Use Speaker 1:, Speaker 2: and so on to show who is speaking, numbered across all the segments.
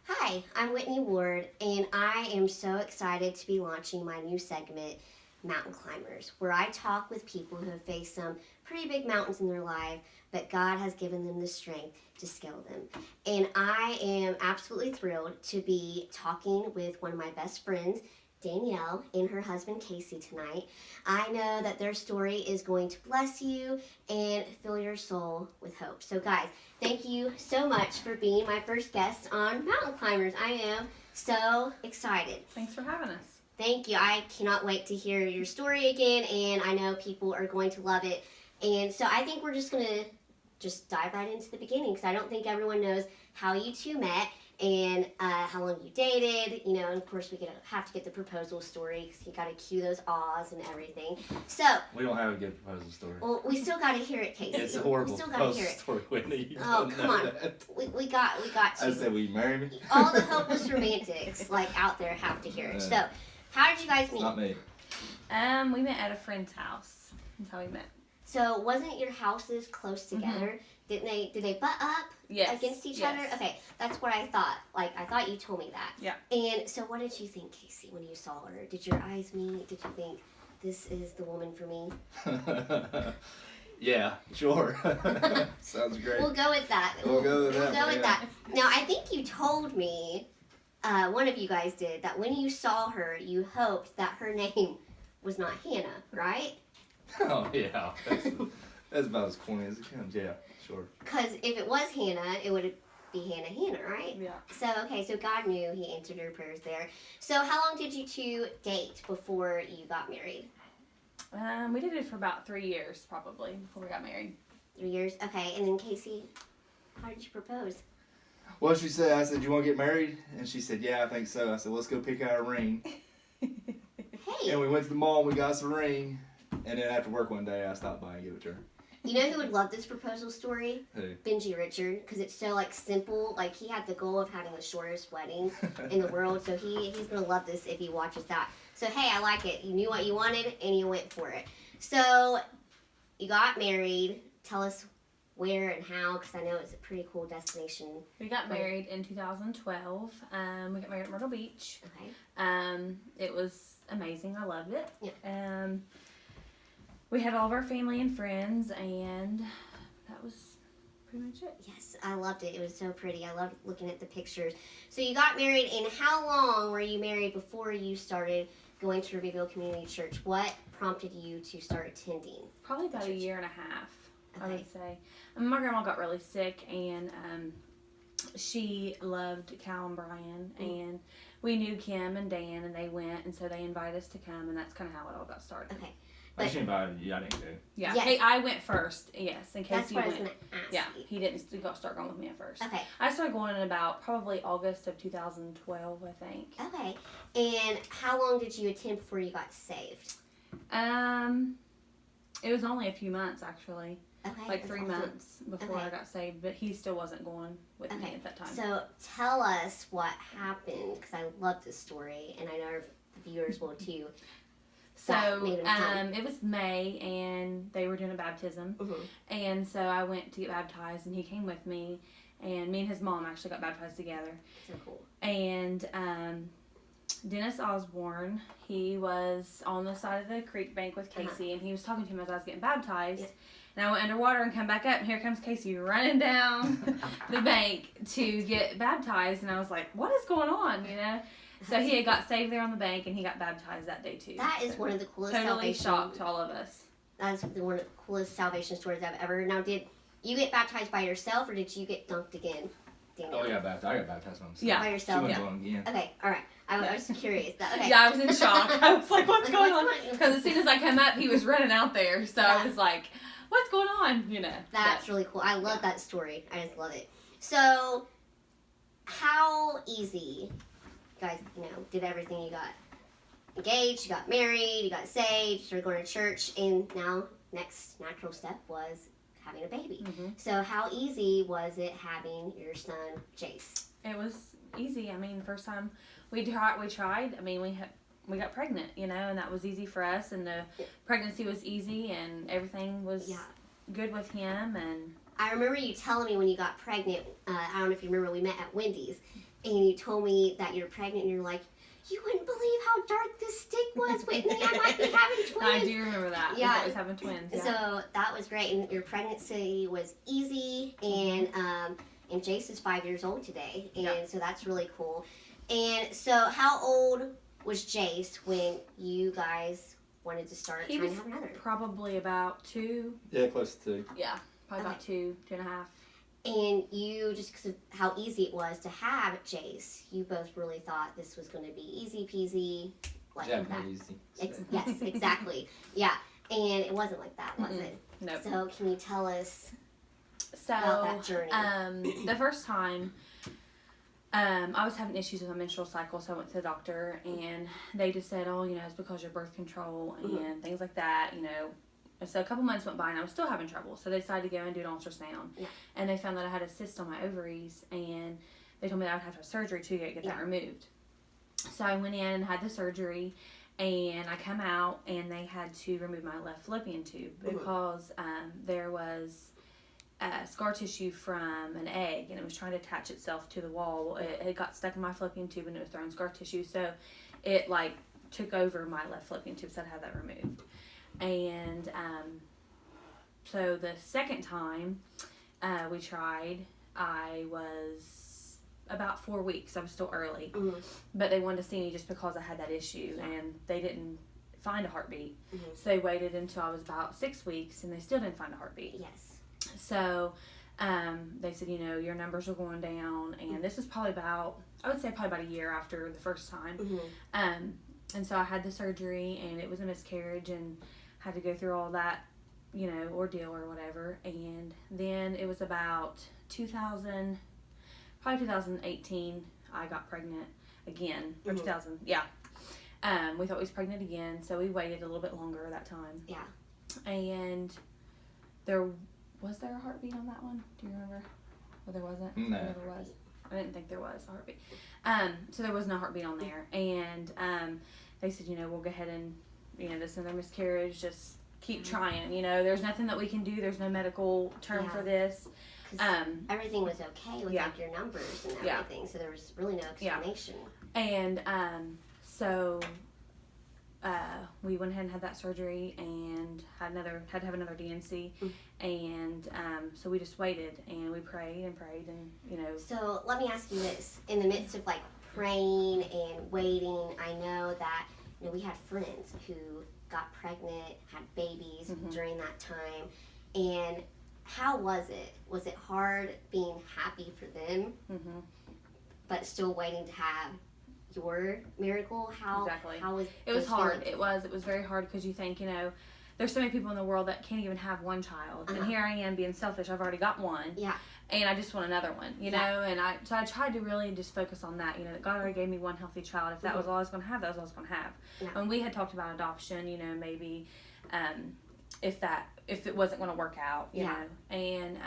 Speaker 1: Hi, I'm Whitney Ward, and I am so excited to be launching my new segment, Mountain Climbers, where I talk with people who have faced some pretty big mountains in their life, but God has given them the strength to scale them. And I am absolutely thrilled to be talking with one of my best friends, Danielle, and her husband Casey tonight. I know that their story is going to bless you and fill your soul with hope. So guys, thank you so much for being my first guest on Mountain Climbers. I am so excited.
Speaker 2: Thanks for having us.
Speaker 1: Thank you. I cannot wait to hear your story again, and I know people are going to love it. And so I think we're just going to dive right into the beginning, because I don't think everyone knows how you two met and how long you dated, and of course we have to get the proposal story, because you got to cue those ahs and everything. So
Speaker 3: we don't have a good proposal story.
Speaker 1: Well, we still got to hear it, Casey.
Speaker 3: It's a horrible
Speaker 1: we still gotta
Speaker 3: proposal
Speaker 1: hear it.
Speaker 3: story, Whitney.
Speaker 1: Oh, come on. We got to.
Speaker 3: I said, will you marry me?
Speaker 1: All the hopeless romantics out there have to hear it. So, how did you guys meet?
Speaker 3: Not me.
Speaker 2: We met at a friend's house. That's how we met.
Speaker 1: So, wasn't your houses close together? Mm-hmm. Did they butt up against each other? Okay, that's what I thought. I thought you told me that.
Speaker 2: Yeah.
Speaker 1: And so what did you think, Casey, when you saw her? Did your eyes meet? Did you think, this is the woman for me?
Speaker 3: Yeah, sure. Sounds great.
Speaker 1: We'll go with that.
Speaker 3: We'll go with that.
Speaker 1: Now, I think you told me, one of you guys did, that when you saw her, you hoped that her name was not Hannah, right?
Speaker 3: Oh, yeah. That's about as corny as it comes, yeah. Sure.
Speaker 1: Because if it was Hannah, it would be Hannah, right?
Speaker 2: Yeah.
Speaker 1: So God knew. He answered your prayers there. So how long did you two date before you got married?
Speaker 2: We did it for about 3 years, probably, before we got married.
Speaker 1: 3 years? Okay. And then, Casey, how did you propose?
Speaker 3: Well, I said, you want to get married? And she said, yeah, I think so. I said, let's go pick out a ring.
Speaker 1: Hey.
Speaker 3: And we went to the mall and we got us a ring. And then after work one day, I stopped by and gave it to her.
Speaker 1: You know who would love this proposal story?
Speaker 3: Who?
Speaker 1: Benji Richard, because it's so simple. He had the goal of having the shortest wedding in the world, so he's gonna love this if he watches that. So hey, I like it. You knew what you wanted and you went for it. So you got married. Tell us where and how, because I know it's a pretty cool destination.
Speaker 2: We got married in 2012. We got married at Myrtle Beach.
Speaker 1: Okay.
Speaker 2: It was amazing. I loved it.
Speaker 1: Yeah.
Speaker 2: We had all of our family and friends, and that was pretty much it.
Speaker 1: Yes, I loved it. It was so pretty. I loved looking at the pictures. So you got married, and how long were you married before you started going to Reveal Community Church? What prompted you to start attending?
Speaker 2: Probably about a year and a half, I would say. My grandma got really sick, and she loved Cal and Brian, and we knew Kim and Dan, and they went, and so they invited us to come, and that's kind of how it all got started.
Speaker 1: Okay.
Speaker 3: But she invited you, I didn't go.
Speaker 2: Yeah,
Speaker 1: yes.
Speaker 2: Hey, I went first, yes, in case
Speaker 1: that's what I was going to ask.
Speaker 2: Yeah, he didn't start going with me at first.
Speaker 1: Okay.
Speaker 2: I started going in about probably August of 2012, I think.
Speaker 1: Okay. And how long did you attend before you got saved?
Speaker 2: It was only a few months, actually.
Speaker 1: Okay.
Speaker 2: 3 months before I got saved, but he still wasn't going with me at that time.
Speaker 1: So tell us what happened, because I love this story, and I know our viewers will too.
Speaker 2: So, it was May, and they were doing a baptism, and so I went to get baptized, and he came with me, and me and his mom actually got baptized together.
Speaker 1: So cool.
Speaker 2: And Dennis Osborne, he was on the side of the creek bank with Casey, and he was talking to him as I was getting baptized, and I went underwater and come back up, and here comes Casey running down the bank to get baptized, and I was like, what is going on, So he had got saved there on the bank, and he got baptized that day too.
Speaker 1: That is one of the coolest
Speaker 2: totally shocked all of us.
Speaker 1: That's one of the coolest salvation stories I've ever heard. Now, did you get baptized by yourself, or did you get dunked again, Danielle?
Speaker 3: Oh, I got baptized by myself.
Speaker 2: Yeah.
Speaker 1: By yourself?
Speaker 3: She wasn't going again.
Speaker 1: Okay, all right. I was curious. Okay.
Speaker 2: Yeah, I was in shock. I was like, what's going on? Because as soon as I come up, he was running out there. So I was like, what's going on?
Speaker 1: That's really cool. I love that story. I just love it. So, how easy, you guys, did everything? You got engaged, you got married, you got saved, you started going to church, and now next natural step was having a baby.
Speaker 2: Mm-hmm.
Speaker 1: So how easy was it having your son Jace?
Speaker 2: It was easy. I mean, the first time we tried. I mean, we got pregnant, and that was easy for us, and the pregnancy was easy, and everything was good with him. And
Speaker 1: I remember you telling me when you got pregnant. I don't know if you remember. We met at Wendy's, and you told me that you're pregnant, and you're like, you wouldn't believe how dark this stick was, Whitney. I might be having twins.
Speaker 2: I do remember that.
Speaker 1: Yeah.
Speaker 2: I was having twins. Yeah.
Speaker 1: So that was great, and your pregnancy was easy, and Jace is 5 years old today, and so that's really cool. And so, how old was Jace when you guys wanted to start trying to have another?
Speaker 2: Probably about 2.
Speaker 3: Yeah, close to 2.
Speaker 2: Yeah, probably about 2.5.
Speaker 1: And you, just because of how easy it was to have Jace, you both really thought this was going to be easy peasy, like
Speaker 3: Yeah,
Speaker 1: that.
Speaker 3: easy.
Speaker 1: Yes, exactly. Yeah, and it wasn't like that, was it?
Speaker 2: Nope.
Speaker 1: So can you tell us about that journey?
Speaker 2: The first time, I was having issues with my menstrual cycle, so I went to the doctor, and they just said, oh, it's because your birth control and things like that, So a couple months went by, and I was still having trouble, so they decided to go and do an ultrasound, and they found that I had a cyst on my ovaries, and they told me that I would have to have surgery to get that removed. So I went in and had the surgery, and I come out, and they had to remove my left fallopian tube because there was scar tissue from an egg, and it was trying to attach itself to the wall. It got stuck in my fallopian tube, and it was throwing scar tissue, so it took over my left fallopian tube, so I had to have that removed. And so the second time we tried, I was about 4 weeks. I was still early, but they wanted to see me just because I had that issue, and they didn't find a heartbeat. So they waited until I was about 6 weeks, and they still didn't find a heartbeat.
Speaker 1: Yes.
Speaker 2: So they said, your numbers are going down, and this is probably about a year after the first time. And so I had the surgery, and it was a miscarriage, and had to go through all that, ordeal or whatever. And then it was about 2018, I got pregnant again, or 2000, we thought we was pregnant again, so we waited a little bit longer that time.
Speaker 1: Yeah.
Speaker 2: And was there a heartbeat on that one? Do you remember? Or there wasn't?
Speaker 3: No.
Speaker 2: There never was. I didn't think there was a heartbeat. So there was no heartbeat on there. And they said, we'll go ahead and, this is another miscarriage, just keep trying. There's nothing that we can do. There's no medical term for this.
Speaker 1: Everything was okay with your numbers and everything, so there was really no explanation.
Speaker 2: And so we went ahead and had that surgery, and had to have another DNC, and so we just waited, and we prayed, and
Speaker 1: So let me ask you this: in the midst of praying and waiting, I know that we had friends who got pregnant, had babies during that time, and how was it? Was it hard being happy for them, but still waiting to have your miracle?
Speaker 2: Exactly.
Speaker 1: How was
Speaker 2: it? Was hard. It was very hard, because you think, there's so many people in the world that can't even have one child, and here I am being selfish. I've already got one, and I just want another one, and I tried to really just focus on that, that God already gave me one healthy child. If that was all I was going to have, that was all I was going to have. And we had talked about adoption, maybe if it wasn't going to work out, you know, and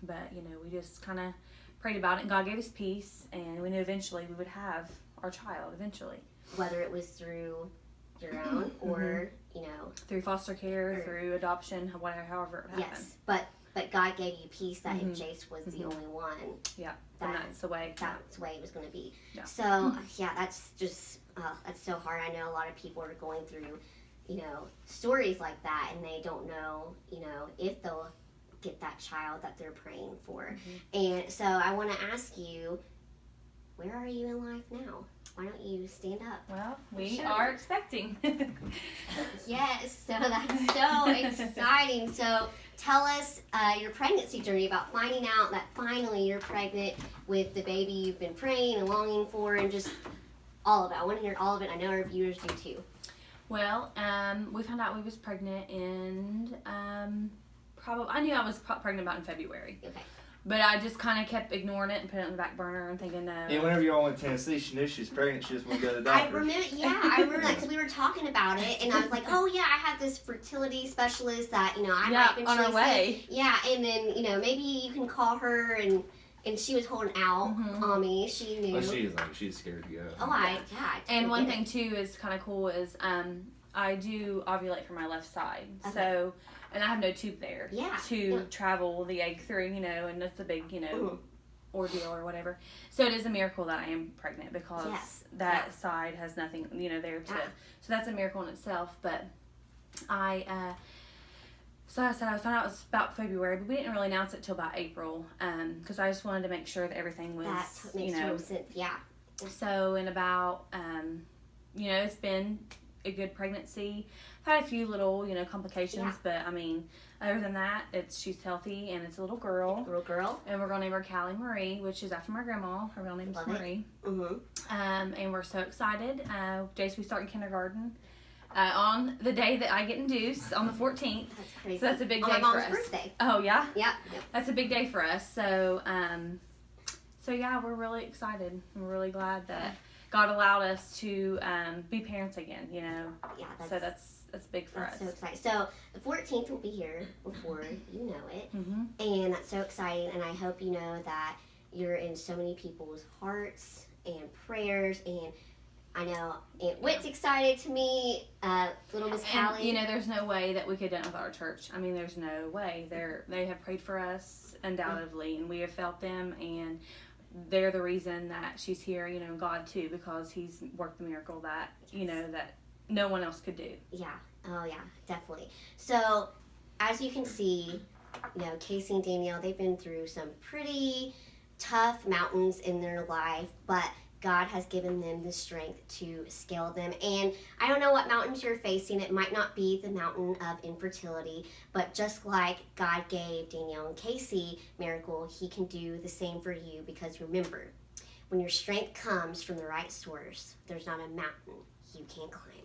Speaker 2: but we just kind of prayed about it, and God gave us peace, and we knew eventually we would have our child eventually,
Speaker 1: whether it was through your own or
Speaker 2: through foster care, through adoption, however it happened.
Speaker 1: Yes, but God gave you peace that if Jace was the only one,
Speaker 2: that's the way
Speaker 1: it was going to be. So that's just that's so hard. I know a lot of people are going through stories like that, and they don't know if they'll get that child that they're praying for. And so I want to ask you, where are you in life now? Why don't you stand up?
Speaker 2: Well, we are expecting.
Speaker 1: Yes, so that's so exciting. So tell us your pregnancy journey, about finding out that finally you're pregnant with the baby you've been praying and longing for, and just all of it. I want to hear all of it. I know our viewers do too.
Speaker 2: Well, we found out we was pregnant in I knew I was pregnant about in February.
Speaker 1: Okay.
Speaker 2: But I just kind of kept ignoring it and put it on the back burner and thinking, no.
Speaker 3: And whenever y'all went to Tennessee, she knew she was pregnant. She just wanted to go to the doctor.
Speaker 1: I remember that, because we were talking about it, and I was like, oh yeah, I have this fertility specialist that I might eventually
Speaker 2: on our way.
Speaker 1: Yeah, and then maybe you can call her, and she was holding out on me. She knew.
Speaker 3: Well, she's scared to go.
Speaker 1: Oh,
Speaker 2: And one thing too is kind of cool is I do ovulate from my left side, so. And I have no tube there to travel the egg through, and that's a big, ordeal or whatever. So it is a miracle that I am pregnant because that side has nothing, there to. So that's a miracle in itself. But so I said I found out it was about February, but we didn't really announce it till about April, because I just wanted to make sure that everything was,
Speaker 1: that makes total sense. Yeah.
Speaker 2: So in about, it's been a good pregnancy. I've had a few little, complications, but I mean, other than that, she's healthy, and it's a little girl.
Speaker 1: Little girl.
Speaker 2: And we're going to name her Callie Marie, which is after my grandma. Her real name is Marie.
Speaker 1: Mm-hmm.
Speaker 2: And we're so excited. Jace, we start in kindergarten on the day that I get induced, on the 14th.
Speaker 1: That's crazy.
Speaker 2: So that's a big day
Speaker 1: on my
Speaker 2: for
Speaker 1: mom's
Speaker 2: us.
Speaker 1: birthday.
Speaker 2: Oh, yeah?
Speaker 1: Yeah.
Speaker 2: That's a big day for us. So, yeah, we're really excited. We're really glad that God allowed us to be parents again, Yeah, so that's big for us.
Speaker 1: So exciting. So the 14th will be here before you know it.
Speaker 2: Mm-hmm.
Speaker 1: And that's so exciting. And I hope you know that you're in so many people's hearts and prayers. And I know Aunt Whit's excited to meet little Miss Callie.
Speaker 2: And, there's no way that we could have done it with our church. I mean, there's no way. They have prayed for us, undoubtedly, and we have felt them, and they're the reason that she's here, God too, because He's worked the miracle that, that no one else could do.
Speaker 1: Yeah. Oh, yeah, definitely. So, as you can see, Casey and Danielle, they've been through some pretty tough mountains in their life, but God has given them the strength to scale them. And I don't know what mountains you're facing. It might not be the mountain of infertility, but just like God gave Danielle and Casey miracle, He can do the same for you, because remember, when your strength comes from the right source, there's not a mountain you can't climb.